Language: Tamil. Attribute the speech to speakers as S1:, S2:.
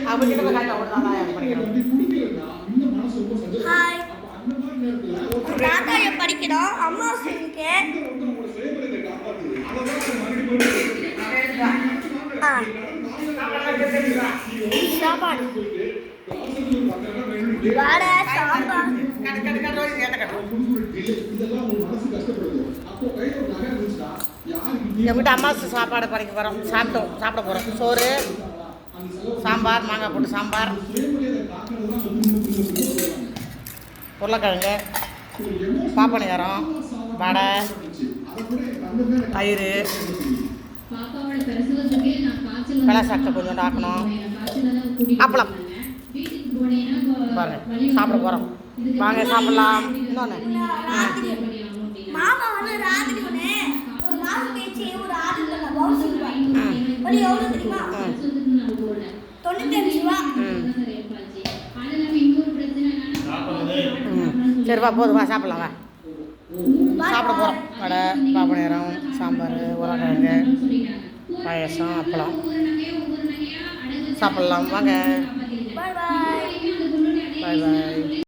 S1: அவங்ககிட்ட போய் காட்ட அவ்வளோதான் படிக்கிறோம்.
S2: ஹாய், தாத்தா படிக்கிறோம். அம்மா சொல்லிட்டு சாப்பாடு வடை சாம்பார்.
S1: எங்கிட்ட அம்மா சாப்பாடு படிக்க போகிறோம். சாப்பிட போகிறோம். சோறு, சாம்பார், மாங்காய் போட்டு சாம்பார், உருளைக்கிழங்கு, பாப்பனியாரம், வடை, தயிர், வெள்ளை கொஞ்சோண்டு ஆக்கணும், அப்பளம். பாருங்க, சாப்பிட போகிறோம். வாங்க சாப்பிடலாம். இன்னொன்று
S2: மாமா வந்து ராத்திரி ஒரு மாவு பேச்சு ஒரு ஆர்டர் பண்ண பவுஸ் ஒரு எவ்வளோ தெரியுமா? 95 ரூபா.
S1: சரி வா, போதும் வா, சாப்பிடலாம் வா. சாப்பிட போகிறோம். வடை, பாப்பனியாரம், சாம்பார், உருளைக்கிழங்கு, பாயசம், அப்பளம். சாப்பிடலாம் வாங்க.
S2: பாய் பாய்.
S1: பாய் பாய்.